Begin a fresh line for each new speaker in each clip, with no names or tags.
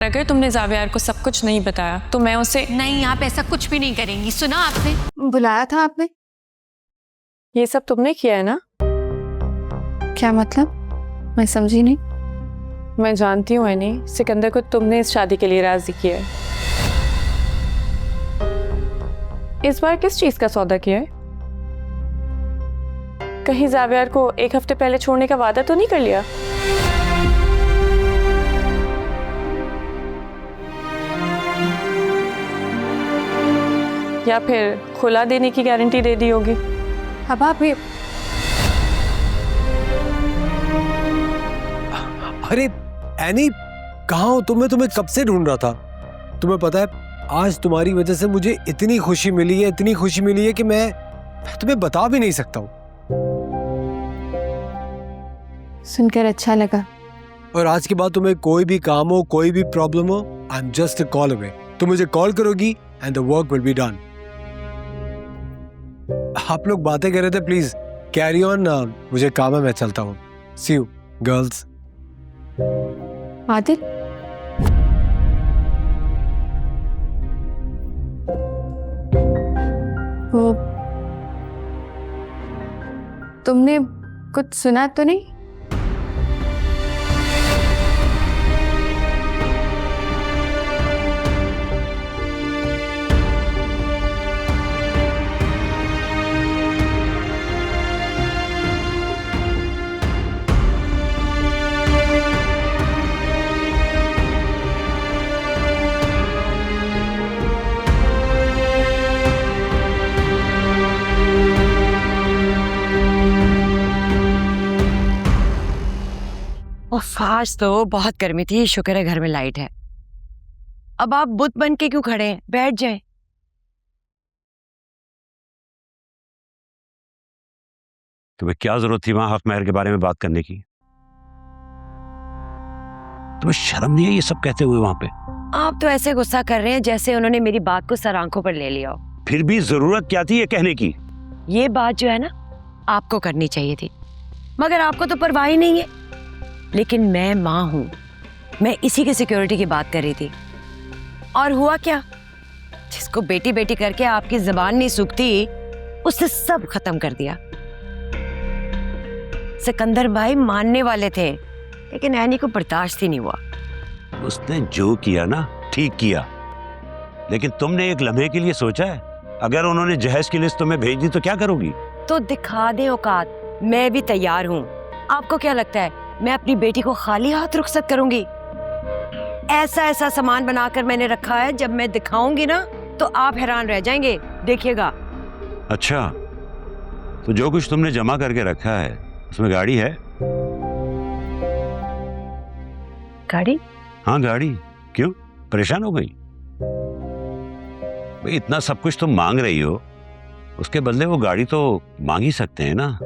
अगर तुमने जावियार को सब कुछ नहीं बताया तो मैं उसे।
नहीं, आप ऐसा कुछ भी नहीं करेंगी। सुना आपने?
बुलाया था आपने?
ये सब तुमने किया है ना?
क्या मतलब? मैं समझी नहीं।
मैं जानती हूँ एनी, सिकंदर को तुमने इस शादी के लिए राजी किया है। इस बार किस चीज का सौदा किया है? कहीं जावियार को एक हफ्ते पहले छोड़ने का वादा तो नहीं कर लिया? या फिर खुला देने की गारंटी दे दी होगी?
अब आप ये
अरे एनी, कहाँ हो तुम? मैं तुम्हें कब से ढूंढ रहा था। तुम्हें पता है आज तुम्हारी वजह से मुझे इतनी खुशी मिली है कि मैं तुम्हें बता भी नहीं सकता हूँ।
सुनकर अच्छा लगा।
और आज के बाद तुम्हें कोई भी काम हो, कोई भी प्रॉब्लम हो, I am just a call away. तुम मुझे कॉल करोगी and the work will be done. आप लोग बातें कर रहे थे, प्लीज कैरी ऑन। मुझे काम है, मैं चलता हूँ। सी यू गर्ल्स।
आदिल, वो तुमने कुछ सुना तो नहीं?
आज तो बहुत गर्मी थी, शुक्र है घर में लाइट है। अब आप बुत बन के क्यों खड़े हैं? बैठ जाएं।
तुम्हें क्या जरूरत थी वहां हक महर के बारे में बात करने की? तुम्हें शर्म नहीं है ये सब कहते हुए वहां पे?
आप तो ऐसे गुस्सा कर रहे हैं जैसे उन्होंने मेरी बात को सर आंखों पर ले लिया हो।
फिर भी जरूरत क्या थी ये कहने की?
ये बात जो है ना, आपको करनी चाहिए थी, मगर आपको तो परवाह ही नहीं है। लेकिन मैं माँ हूं, मैं इसी की सिक्योरिटी की बात कर रही थी। और हुआ क्या? जिसको बेटी बेटी करके आपकी जुबान नहीं सूखती, उसने सब खत्म कर दिया। सिकंदर भाई मानने वाले थे, लेकिन ऐनी को बर्दाश्त ही नहीं हुआ।
उसने जो किया ना ठीक किया, लेकिन तुमने एक लम्हे के लिए सोचा है? अगर उन्होंने जहेज की लिस्ट तुम्हें भेज दी तो क्या करोगी?
तो दिखा दे औकात, मैं भी तैयार हूँ। आपको क्या लगता है मैं अपनी बेटी को खाली हाथ रुखसत करूंगी? ऐसा ऐसा सामान बनाकर मैंने रखा है, जब मैं दिखाऊंगी ना तो आप हैरान रह जाएंगे, देखिएगा।
अच्छा, तो जो कुछ तुमने जमा करके रखा है उसमें गाड़ी है?
गाड़ी?
हाँ गाड़ी। क्यों परेशान हो गई? भाई इतना सब कुछ तुम मांग रही हो, उसके बदले वो गाड़ी तो मांग ही सकते हैं ना।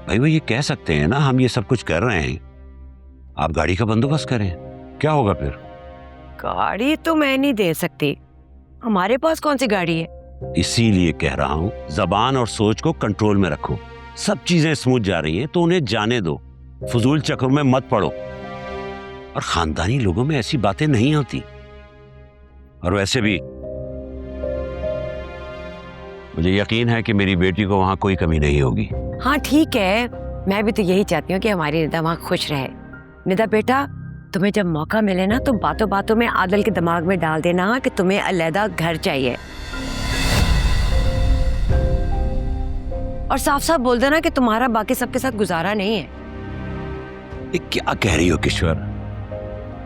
भाई वो ये कह सकते हैं ना हम ये सब कुछ कर रहे हैं, आप गाड़ी का बंदोबस्त करें। क्या होगा फिर?
गाड़ी तो मैं नहीं दे सकती, हमारे पास कौन सी गाड़ी है।
इसीलिए कह रहा हूं जबान और सोच को कंट्रोल में रखो। सब चीजें स्मूथ जा रही हैं तो उन्हें जाने दो, फजूल चक्रों में मत पड़ो। और खानदानी लोगों में ऐसी बातें नहीं होती। और वैसे भी मुझे यकीन है कि मेरी बेटी को वहां कोई कमी नहीं होगी।
हाँ ठीक है, मैं भी तो यही चाहती हूँ कि हमारी निदा वहाँ खुश रहे। निदा बेटा, तुम्हें जब मौका मिले ना तो बातों बातों में आदिल के दिमाग में डाल देना कि तुम्हें अलहदा घर चाहिए, और साफ साफ बोल देना कि तुम्हारा बाकी सबके साथ गुजारा नहीं है।
ये क्या कह रही हो किश्वर?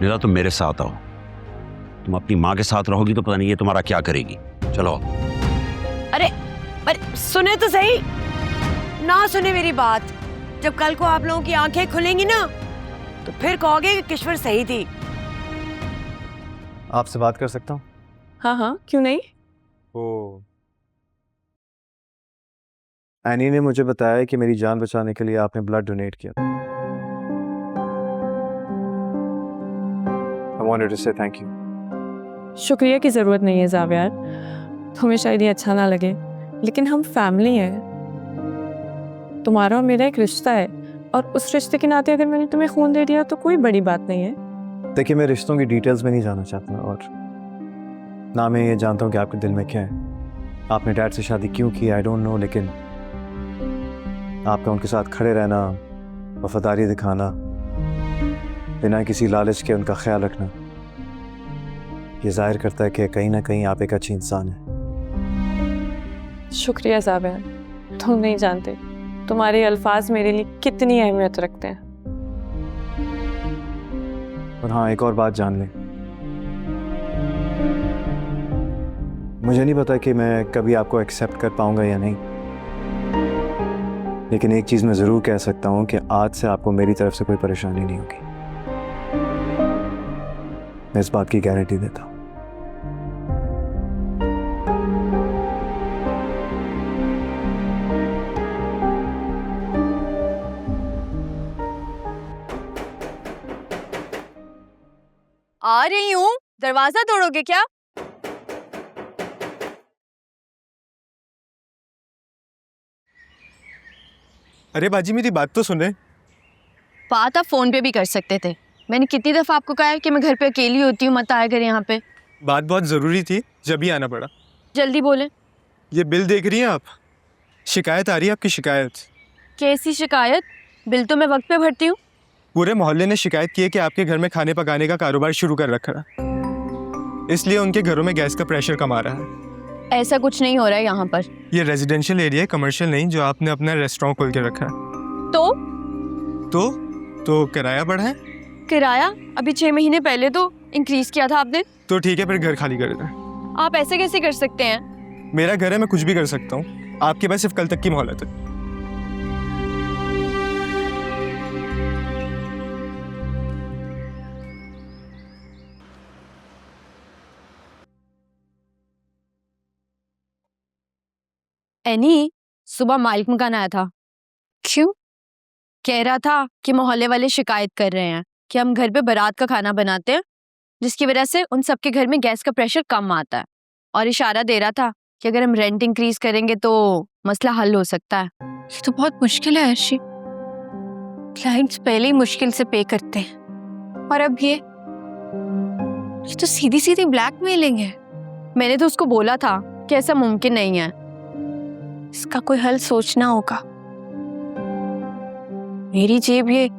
निदा तुम मेरे साथ आओ, तुम अपनी माँ के साथ रहोगी तो पता नहीं ये तुम्हारा क्या करेगी। चलो।
अरे अरे सुने तो सही, ना सुने मेरी बात। जब कल को आप लोगों की आंखें खुलेंगी ना तो फिर कहोगे कि किश्वर सही थी।
आपसे बात कर सकता हूँ?
हाँ हाँ, क्यों नहीं।
ओ, एनी ने मुझे बताया कि मेरी जान बचाने के लिए आपने ब्लड डोनेट किया। I wanted to say thank you.
शुक्रिया की जरूरत नहीं है जावियार, तुम्हें शायद ये अच्छा ना लगे, लेकिन हम फैमिली हैं। तुम्हारा और मेरा एक रिश्ता है, और उस रिश्ते के नाते अगर मैंने तुम्हें खून दे दिया तो कोई बड़ी बात नहीं है।
देखिए, मैं रिश्तों की डिटेल्स में नहीं जाना चाहता, और ना मैं ये जानता हूँ कि आपके दिल में क्या है। आपने डैड से शादी क्यों की, आई डोंट नो, लेकिन आपका उनके साथ खड़े रहना, वफादारी दिखाना, बिना किसी लालच के उनका ख्याल रखना, ये जाहिर करता है कि कहीं ना कहीं आप एक अच्छी इंसान हैं।
शुक्रिया जावेद, तुम नहीं जानते तुम्हारे अल्फाज मेरे लिए कितनी अहमियत रखते हैं।
और हाँ, एक और बात जान लें, मुझे नहीं पता कि मैं कभी आपको एक्सेप्ट कर पाऊंगा या नहीं, लेकिन एक चीज़ मैं ज़रूर कह सकता हूँ कि आज से आपको मेरी तरफ से कोई परेशानी नहीं होगी। मैं इस बात की गारंटी देता हूँ।
आ रही हूँ, दरवाजा तोड़ोगे क्या?
अरे बाजी, मेरी बात तो सुने।
बात आप फोन पे भी कर सकते थे। मैंने कितनी दफा आपको कहा है कि मैं घर पे अकेली होती हूँ, मत आया कर यहाँ पे।
बात बहुत ज़रूरी थी, जब ही आना पड़ा।
जल्दी बोले।
ये बिल देख रही हैं आप? शिकायत आ रही है आपकी, शिकायत।
कैसी शिकायत? बिल तो मैं वक्त पे भरती हूँ।
पूरे मोहल्ले ने शिकायत की है कि आपके घर में खाने पकाने का कारोबार शुरू कर रखा है, इसलिए उनके घरों में गैस का प्रेशर कम आ रहा है।
ऐसा कुछ नहीं हो रहा है यहाँ पर।
ये रेजिडेंशियल एरिया है, कमर्शियल नहीं, जो आपने अपना रेस्टोरेंट खोल के रखा है। तो किराया बढ़ा है?
किराया अभी 6 महीने पहले तो इंक्रीज किया था आपने।
तो ठीक है, फिर घर खाली कर दें।
आप ऐसे कैसे कर सकते हैं?
मेरा घर है, मैं कुछ भी कर सकता हूँ। आपके पास सिर्फ कल तक की मोहलत है।
एनी, सुबह मालिक मकान आया था।
क्यों?
कह रहा था कि मोहल्ले वाले शिकायत कर रहे हैं कि हम घर पे बारात का खाना बनाते हैं, जिसकी वजह से उन सबके घर में गैस का प्रेशर कम आता है, और इशारा दे रहा था कि अगर हम रेंट इंक्रीज करेंगे तो मसला हल हो सकता है।
ये तो बहुत मुश्किल है अर्शी। क्लाइंट्स पहले ही मुश्किल से पे करते हैं, और अब ये तो सीधी सीधी ब्लैकमेलिंग है।
मैंने तो उसको बोला था कि ऐसा मुमकिन नहीं है।
इसका कोई हल सोचना होगा। मेरी जेब ये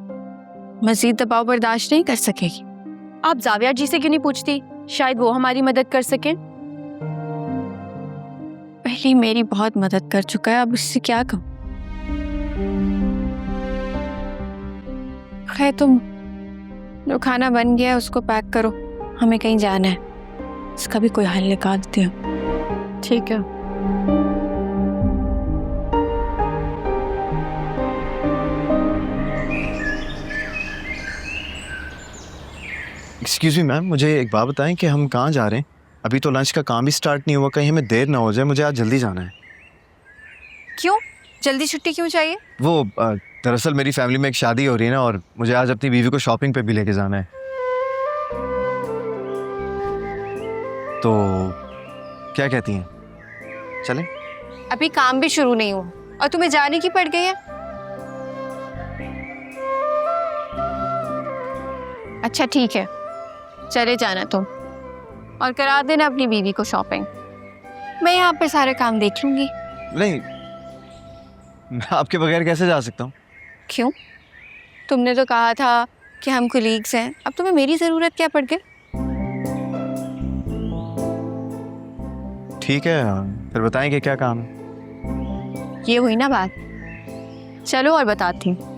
मजीद दबाव बर्दाश्त नहीं कर सकेगी।
आप जाविया जी से क्यों नहीं पूछती? शायद वो हमारी मदद कर सके।
पहले मेरी बहुत मदद कर चुका है, अब इससे क्या कहूं। खैर, तुम जो खाना बन गया है उसको पैक करो, हमें कहीं जाना है। इसका भी कोई हल निकाल देती हूँ।
ठीक है।
एक्सक्यूज मी मैम, मुझे एक बात बताएं कि हम कहाँ जा रहे हैं? अभी तो लंच का काम भी स्टार्ट नहीं हुआ, कहीं हमें देर ना हो जाए। मुझे आज जल्दी जाना है।
क्यों? जल्दी छुट्टी क्यों चाहिए?
वो दरअसल मेरी फैमिली में एक शादी हो रही है ना, और मुझे आज अपनी बीवी को शॉपिंग पे भी लेके जाना है। तो क्या कहती हैं, चलें?
अभी काम भी शुरू नहीं हुआ और तुम्हें जाने की पड़ गई है। अच्छा ठीक है, चले जाना तुम, और करा देना अपनी बीवी को शॉपिंग। मैं यहाँ पर सारे काम देख लूंगी।
नहीं, मैं आपके बगैर कैसे जा सकता हूँ?
क्यों? तुमने तो कहा था कि हम कुलीग्स हैं, अब तुम्हें मेरी ज़रूरत क्या पड़ गई?
ठीक है, फिर बताएं कि क्या काम है।
ये हुई ना बात। चलो और बताती हूँ।